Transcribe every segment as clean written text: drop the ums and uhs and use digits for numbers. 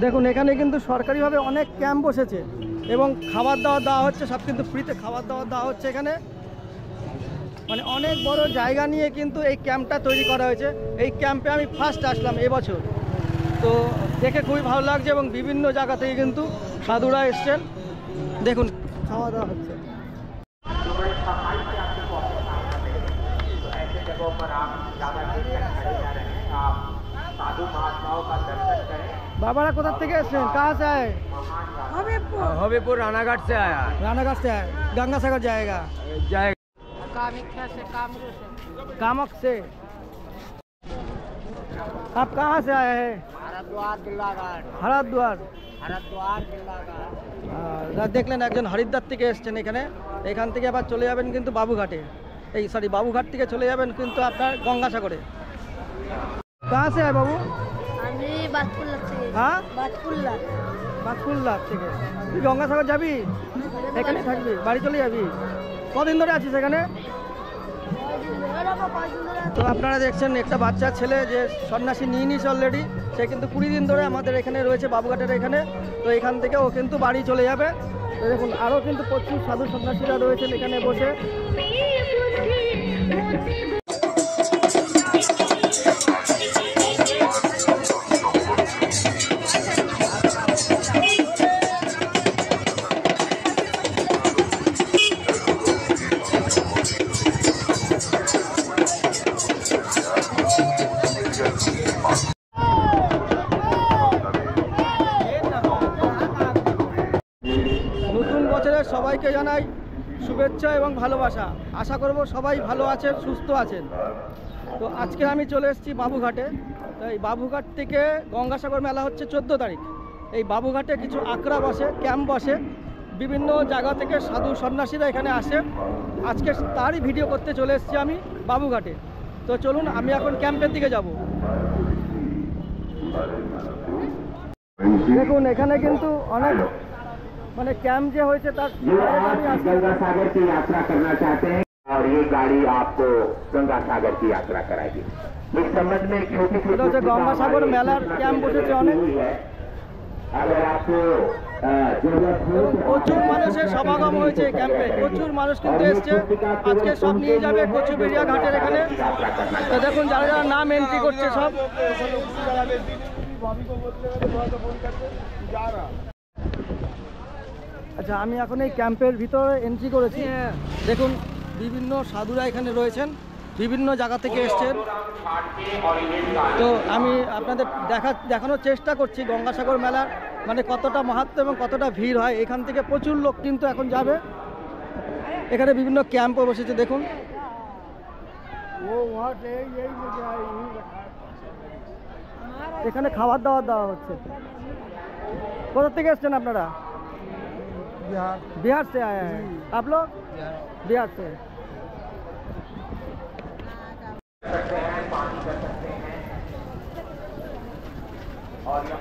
দেখুন এখানে কিন্তু সরকারিভাবে অনেক ক্যাম্প বসেছে এবং খাবার দাবার দেওয়া হচ্ছে, সব কিন্তু ফ্রিতে খাবার দাবার দেওয়া হচ্ছে এখানে। মানে অনেক বড় জায়গা নিয়ে কিন্তু এই ক্যাম্পটা তৈরি করা হয়েছে। এই ক্যাম্পে আমি ফার্স্ট আসলাম এবছর, তো দেখে খুবই ভালো লাগছে এবং বিভিন্ন জায়গা থেকে কিন্তু সাধুরা এসছেন। দেখুন খাওয়া দাওয়া হচ্ছে। बाबा कोथा থেকে এসেছেন? कहाँ से आए? हबीपुर रानाघाट से आया। रानाघाट से आए, गंगा सागर जाएगा। कामाख्या से, कामक से। आप कहाँ से आए हैं? हरिद्वार जिलाघाट। हरिद्वार जिलाघाट। দেখলেন একজন হরিদ্বার থেকে এসেছেন এখানে, এখান থেকে আবার চলে যাবেন কিন্তু বাবুঘাটে, এই সরি বাবুঘাট থেকে চলে যাবেন কিন্তু আপনার গঙ্গাসাগরে। कहाँ से आए बाबू? আমি বাতকুল্লা থেকে। হ্যাঁ বাতকুল্লা। বাতকুল্লা থেকে। তুই গঙ্গাসাগর যাবি? এখানে থাকবি, বাড়ি চলে যাবি? কদিন ধরে আছিস এখানে? তো আপনারা দেখছেন একটা বাচ্চা ছেলে যে সন্ন্যাসী নিয়ে নিয়েছে অলরেডি, সে কিন্তু 20 দিন ধরে আমাদের এখানে রয়েছে বাবুঘাটের এখানে। তো এখান থেকে ও কিন্তু বাড়ি চলে যাবে। তো দেখুন আরও কিন্তু প্রচুর সাধু সন্ন্যাসীরা রয়েছেন এখানে বসে। নতুন বছরের সবাইকে জানাই শুভেচ্ছা এবং ভালোবাসা। আশা করব সবাই ভালো আছেন, সুস্থ আছেন। তো আজকে আমি চলে এসেছি বাবুঘাটে। তো এই বাবুঘাট থেকে গঙ্গাসাগর মেলা হচ্ছে 14 তারিখ। এই বাবুঘাটে কিছু আখড়া বসে, ক্যাম্প বসে, বিভিন্ন জায়গা থেকে সাধু সন্ন্যাসীরা এখানে আসে। আজকে তারই ভিডিও করতে চলে এসেছি আমি বাবুঘাটে। তো চলুন আমি এখন ক্যাম্পের দিকে যাব। দেখুন এখানে কিন্তু অনেক মানে कैंप जो হয়েছে তার गंगा सागर की यात्रा करना चाहते हैं और ये गाड़ी आपको गंगा सागर की यात्रा कराएगी। इस संबंध में छोटी सी गंगा सागर मेलार कैंप বসেছে অনেক। अगर आपको প্রচুর মানুষের সমাগম হয়েছে ক্যাম্পে, প্রচুর মানুষ কিন্তু এসছে। আজকে সব নিয়ে যাবে কচুবেড়িয়া ঘাটের এখানে। তো দেখুন যারা যারা নাম এন্ট্রি করছে সব। আচ্ছা আমি এখন এই ক্যাম্পের ভিতরে এন্ট্রি করেছি। দেখুন বিভিন্ন সাধুরা এখানে রয়েছেন, বিভিন্ন জায়গা থেকে এসছেন। তো আমি আপনাদের দেখানোর চেষ্টা করছি গঙ্গাসাগর মেলার মানে কতটা মাহাত্ম্য এবং কতটা ভিড় হয়। এখান থেকে প্রচুর লোক কিন্তু এখন যাবে। এখানে বিভিন্ন ক্যাম্পও বসেছে দেখুন। এখানে খাবার দাবার দেওয়া হচ্ছে। কোথা থেকে এসছেন আপনারা? बिहार से आया है आप लोग? बिहार से।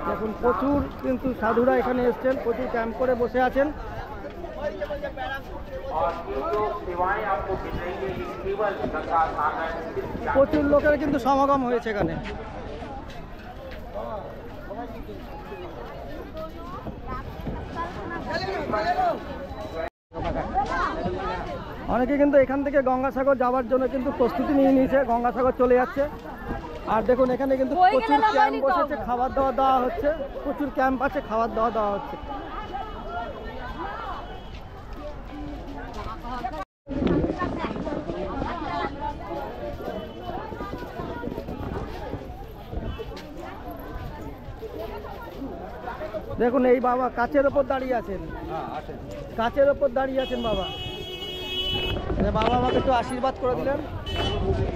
দেখুন প্রচুর কিন্তু সাধুরা এখানে এসছেন, প্রচুর ক্যাম্প করে বসে আছেন। প্রচুর লোকের কিন্তু সমাগম হয়েছে এখানে। অনেকে কিন্তু এখান থেকে গঙ্গাসাগর যাওয়ার জন্য কিন্তু প্রস্তুতি নিয়ে নিয়েছে, গঙ্গাসাগর চলে যাচ্ছে। আর দেখুন এখানে কিন্তু প্রচুর ক্যাম্প বসেছে, খাবার দাওয়া দেওয়া হচ্ছে, প্রচুর ক্যাম্প আছে, খাবার দাওয়া দেওয়া হচ্ছে। দেখুন এই বাবা কাচের ওপর দাঁড়িয়ে আছেন, কাচের ওপর দাঁড়িয়ে আছেন বাবা। বাবা আমাকে একটু আশীর্বাদ করে দিলেন।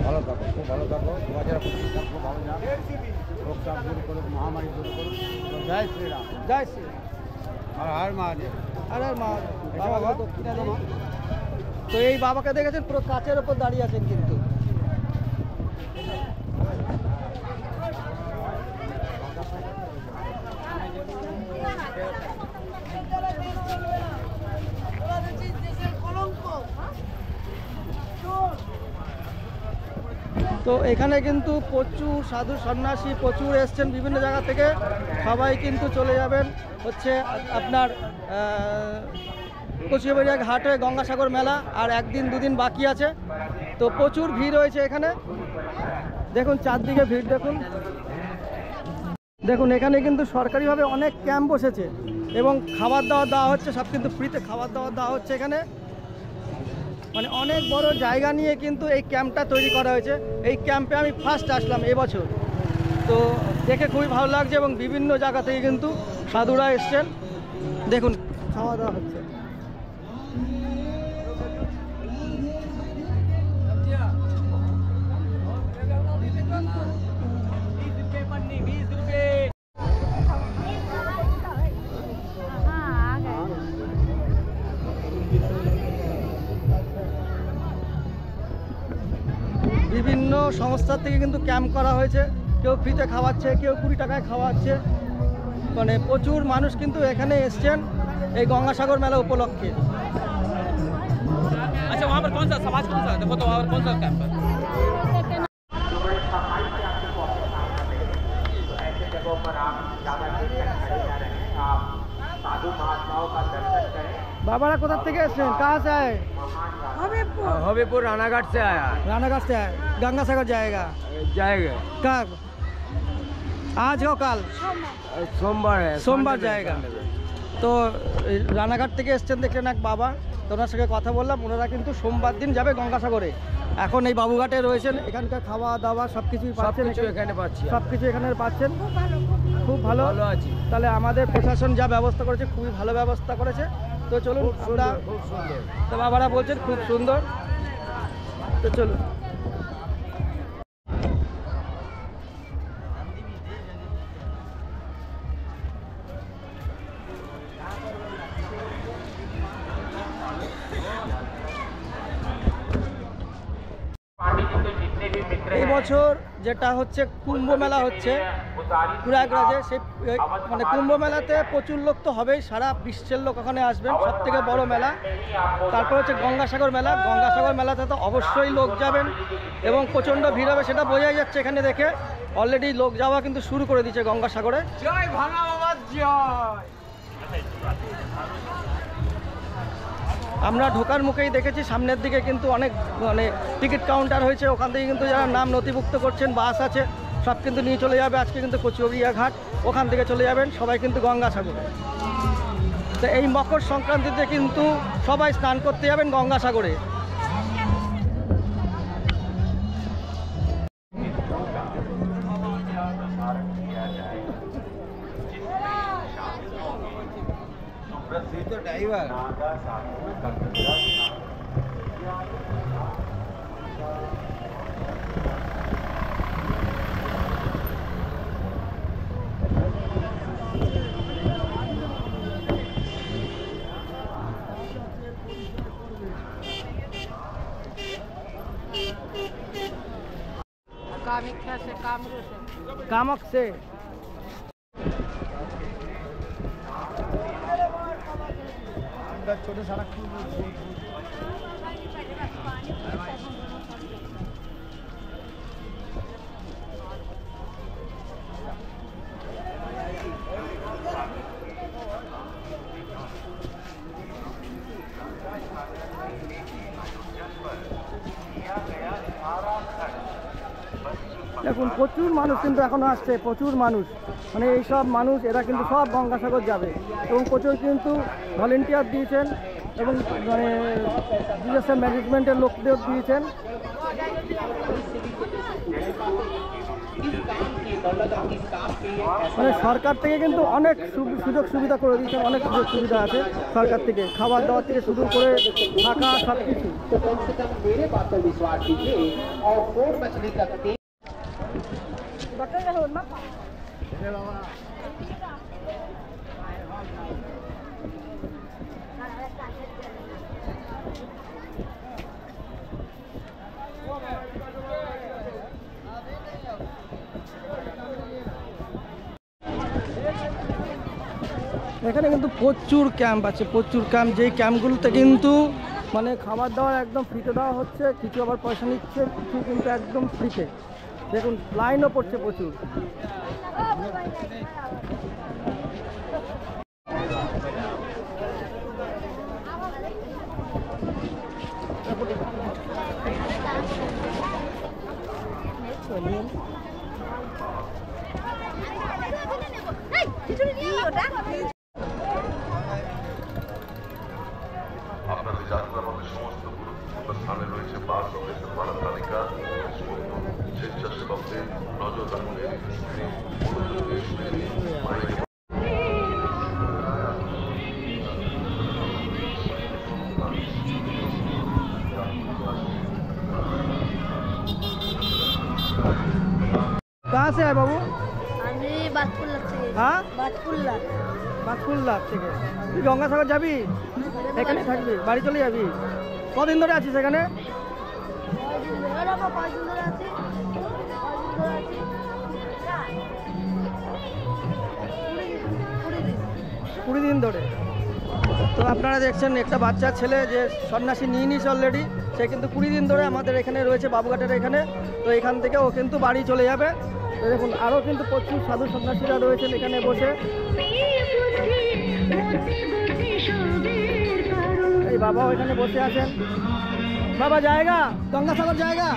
ভালো থাকো, খুব ভালো থাকো, 2025 খুব ভালো যাক, রোগ চাপ দূর করুক, মহামারী দূর করুক। জয় শ্রীরাম। জয় শ্রীরাম। আর হর মহাদেব। হর হর মহাদেব। বাবা দক্ষিণা দেবী। তো এই বাবাকে দেখেছেন পুরো কাচের ওপর দাঁড়িয়ে আছেন কিন্তু। তো এখানে কিন্তু প্রচুর সাধু সন্ন্যাসী প্রচুর এসছেন বিভিন্ন জায়গা থেকে, সবাই কিন্তু চলে যাবেন হচ্ছে আপনার কচুবেড়িয়া ঘাটে গঙ্গাসাগর মেলা, আর একদিন দুদিন বাকি আছে। তো প্রচুর ভিড় হয়েছে এখানে, দেখুন চারদিকে ভিড় দেখুন। দেখুন এখানে কিন্তু সরকারিভাবে অনেক ক্যাম্প বসেছে এবং খাবার দাবার দেওয়া হচ্ছে, সব কিন্তু ফ্রিতে খাবার দাবার দেওয়া হচ্ছে এখানে। মানে অনেক বড় জায়গা নিয়ে কিন্তু এই ক্যাম্পটা তৈরি করা হয়েছে। এই ক্যাম্পে আমি ফার্স্ট আসলাম এবছর, তো দেখে খুবই ভালো লাগছে এবং বিভিন্ন জায়গা থেকে কিন্তু সাধুরা এসছেন। দেখুন খাওয়া দাওয়া হচ্ছে। বিভিন্ন সংস্থার থেকে কিন্তু ক্যাম্প করা হয়েছে, কেউ ফ্রিতে খাওয়াচ্ছে, কেউ 20 টাকায় খাওয়াচ্ছে। মানে প্রচুর মানুষ কিন্তু এখানে এসছেন এই গঙ্গাসাগর মেলা উপলক্ষে। अच्छा वहाँ पर कौन सा समाज कौन सा देखो तो वहाँ पर कौन सा कैंप है? ऐसे जगहों पर आप ज़्यादा देर तक खड़े ना रहें, आप साधु महात्माओं का दर्शन करें। बाबारा कोथा থেকে এসছেন? कहाँ से आए? हबीपुर रानाघाट से आया रानाघाट से आए। गंगासागर जाएगा जाएगा कब? आज हो कल? सोमवार है সোমবার জায়গা। তো এই রানাঘাট থেকে এসছেন দেখলেন এক বাবা, তো ওনার সঙ্গে কথা বললাম। ওনারা কিন্তু সোমবার দিন যাবে গঙ্গাসাগরে। এখন এই বাবুঘাটে রয়েছেন, এখানকার খাওয়া দাওয়া সব কিছুই পাচ্ছেন, এখানে পাচ্ছি সব কিছু এখানে পাচ্ছেন। খুব ভালো ভালো আছি। তাহলে আমাদের প্রশাসন যা ব্যবস্থা করেছে খুবই ভালো ব্যবস্থা করেছে। তো চলুন আমরা, খুব সুন্দর। তো বাবারা বলছেন খুব সুন্দর, তো চলুন। এই বছর যেটা হচ্ছে কুম্ভ মেলা হচ্ছে প্রয়াগরাজে, সেই মানে কুম্ভ মেলাতে প্রচুর লোক তো হবেই, সারা বিশ্বের লোক ওখানে আসবেন, সব থেকে বড় মেলা। তারপর হচ্ছে গঙ্গাসাগর মেলা, গঙ্গাসাগর মেলাতে তো অবশ্যই লোক যাবেন এবং প্রচণ্ড ভিড় হবে, সেটা বোঝাই যাচ্ছে এখানে দেখে। অলরেডি লোক যাওয়া কিন্তু শুরু করে দিয়েছে গঙ্গাসাগরে। জয় ভাঙা বাবা জয়। আমরা ঢোকার মুখেই দেখেছি সামনের দিকে কিন্তু অনেক মানে টিকিট কাউন্টার হয়েছে, ওখান থেকে কিন্তু যারা নাম নথিভুক্ত করছেন, বাস আছে, সব কিন্তু নিয়ে চলে যাবে আজকে কিন্তু কচুবেড়িয়া ঘাট, ওখান থেকে চলে যাবেন সবাই কিন্তু গঙ্গাসাগরে। তো এই মকর সংক্রান্তিতে কিন্তু সবাই স্নান করতে যাবেন গঙ্গাসাগরে। तो ड्राइवर कामाख्या से कामरू से कामक से छोटे सड़क দেখুন প্রচুর মানুষ কিন্তু এখনো আসছে, প্রচুর মানুষ, মানে এই সব মানুষ এরা কিন্তু সব গঙ্গাসাগর যাবে এবং প্রচুর কিন্তু ভলেন্টিয়ার দিয়েছেন এবং মানে ডিজাস্টার ম্যানেজমেন্টের লোকদের দিয়েছেন। মানে সরকার থেকে কিন্তু অনেক সুযোগ সুবিধা করে দিয়েছেন, অনেক সুযোগ সুবিধা আছে সরকার থেকে, খাবার দাবার থেকে শুরু করে থাকা সব কিছু। এখানে কিন্তু প্রচুর ক্যাম্প আছে, প্রচুর ক্যাম্প, যেই ক্যাম্পগুলোতে কিন্তু মানে খাবার দাবার একদম ফ্রিতে দেওয়া হচ্ছে, কিছু আবার পয়সা নিচ্ছে, কিছু কিন্তু একদম ফ্রিতে। দেখুন লাইনও পড়ছে প্রচুর। আপনাদের যাত্রা আমাদের সমস্ত গুরুত্বপূর্ণ স্থানে রয়েছে বাস ও বেতন ভাড়া তালিকা, স্বেচ্ছাসেবকদের নজর রাখবেন, মনোযোগের বাইরে कहाँ से है बाबू? আমি বাতকুল্লা থেকে। হ্যাঁ বাতকুল্লা। বাতকুল্লা থেকে। তুই গঙ্গাসাগর যাবি? এখানে থাকবি, বাড়ি চলে যাবি? কদিন ধরে আছিস এখানে? কয়দিন ধরে বাবা, কয়দিন ধরে আছি? কয়দিন ধরে আছি? 20 দিন ধরে। তো আপনারা দেখছেন একটা বাচ্চা ছেলে যে সন্ন্যাসী নিয়ে নিস অলরেডি, সে কিন্তু 20 দিন ধরে আমাদের এখানে রয়েছে বাবুঘাটের এখানে। তো এখান থেকে ও কিন্তু বাড়ি চলে যাবে। তো দেখুন আরও কিন্তু প্রচুর সাধু সন্ন্যাসীরা রয়েছেন এখানে বসে। এই বাবাও এখানে বসে আছেন। বাবা জায়গা গঙ্গাসাগর জায়গা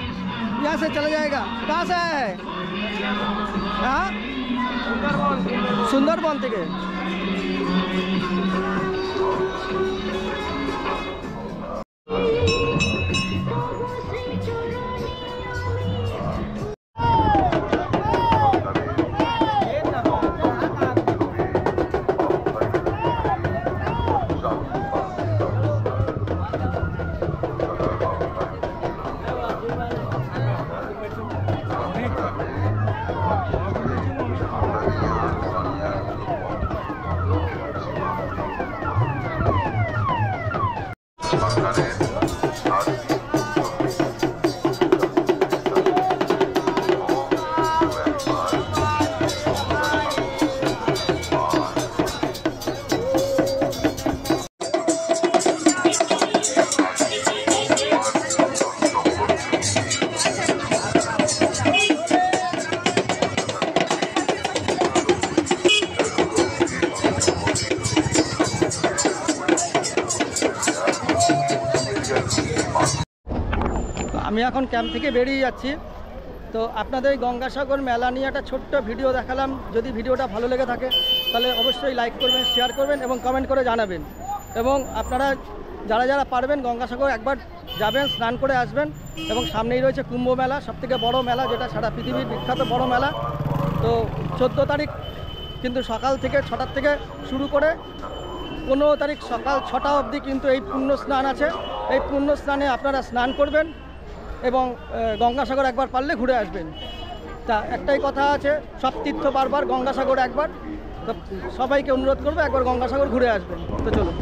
यहाँ से चला जाएगा। कहाँ से आया है? हाँ सुंदरबन থেকে। আমি এখন ক্যাম্প থেকে বেরিয়ে যাচ্ছি। তো আপনাদের গঙ্গাসাগর মেলা নিয়ে একটা ছোট্ট ভিডিও দেখালাম। যদি ভিডিওটা ভালো লেগে থাকে তাহলে অবশ্যই লাইক করবেন, শেয়ার করবেন এবং কমেন্ট করে জানাবেন। এবং আপনারা যারা যারা পারবেন গঙ্গাসাগর একবার যাবেন, স্নান করে আসবেন। এবং সামনেই রয়েছে কুম্ভ মেলা, সবথেকে বড় মেলা, যেটা সারা পৃথিবীর বিখ্যাত বড় মেলা। তো 14 তারিখ কিন্তু সকাল থেকে 6টার থেকে শুরু করে 15 তারিখ সকাল 6টা অবধি কিন্তু এই পুণ্য স্নান আছে। এই পুণ্য স্নানে আপনারা স্নান করবেন এবং গঙ্গাসাগর একবার পারলে ঘুরে আসবেন। তা একটাই কথা আছে, সব তীর্থ বারবার, গঙ্গাসাগর একবার। তো সবাইকে অনুরোধ করবো একবার গঙ্গাসাগর ঘুরে আসবেন। তো চলুন।